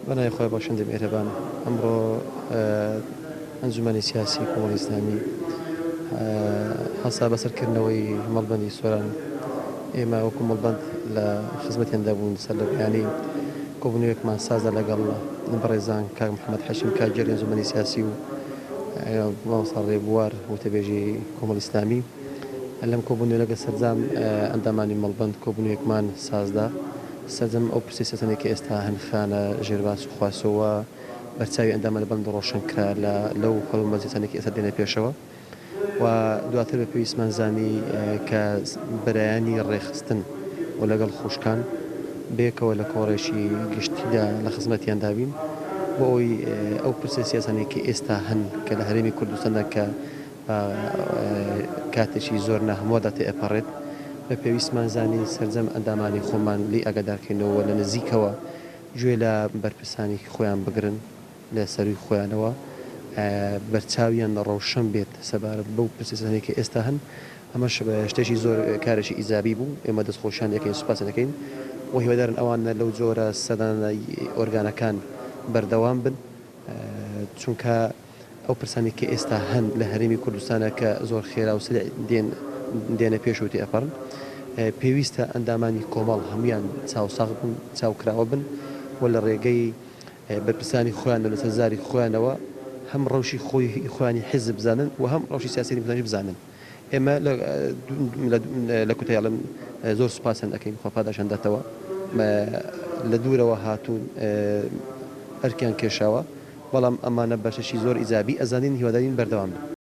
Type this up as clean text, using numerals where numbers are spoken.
بنای خۆی باشندی میهرەبان ئەمڕۆ ئەنجومەنی سیاسی کۆمەڵی ئیسلامی هەستا بەسەرکردنەوەی مەڵبەندی سۆران ئێمە وەکو مەڵبەند لە خزمەتیاندا بوون سەر لە بەیانی کۆبوونەوەیەکمان سازە لەگەڵ بەڕێزان کاک محەممەد حەشیم کاگەری ئەنجومەنی سیاسی و مامۆستا ڕێبوار وتەبێژی کۆمەڵی ئیسلامی لەم کۆبوونەوە لەگە سەرجام ئەندامانی مەڵبەند کۆبوونەوەیەکمان سازدا سەرجەم ئەو پرسی سەسەنێکی ئێستا هەنخانە ژێرباس و خواسەوە بەرچاوی ئەندامە لە بەند ڕۆشن کرا لەو هەڵ مەزیسانێکی ئێستا دێنە پێشەوە و دواتر بە پێویستمان زانی کە بەرایانی ڕێخستن و لەگەڵ خوشکان بێکەوە لە کۆڕێژی گشتیدا لە خزمەتیان دابین بۆ ئەوی ئەو پرسە سیاسانێکی ئێستا هەن کە لە هەرێمی کوردستاندا کە کاتێکی زۆر ناهەمووەدا تێئەپەڕێت بە پێویستمان زانی سەرجەم ئەندامانی خۆمان لی ئاگادارکەینەوە لە نزیکەوە گوێ لە بەرپرسانی خۆیان بگرن لە سەروی خۆیانەوە بەرچاویان ڕەوشەم بێت سەبارەت بەو پرسیسانێکی ئێستا هەن ئەمەش شتێکی زۆر کارێکی ئیزابی بوو ئێمە دەستخۆشیان دەکەین سوپاس دەکەین و هیوادارن ئەوانە لەو جۆرە سەدانە ئۆرگانەکان بەردەوام بن چونکە ئەو پرسانێکی ئێستا هەن لە هەرێمی کوردستانە کە زۆر خێرا و سلع دێنە پێش و تێئەپەڕن پێویستە ئەندامانی کۆمەڵ هەمویان چاوساغ بن چاوکراوە بن و لە ڕێگەی بەرپرسانی خۆیان لە سەرزاری خۆیانەوە هەم ڕەوشی خۆیانی حیزب بزانن و هەم ڕەوشی سیاسی بزانن ئێمە لە کوتەیاڵم زۆر سوپاسیان دەکەین خوا پاداشان داتەوە لە دوورەوە هاتوون ئەرکیان کێشاوە بەڵام ئەمانە بەشەشی زۆر ئیزابی ئەزانین هیوادارین بەردەوام بن.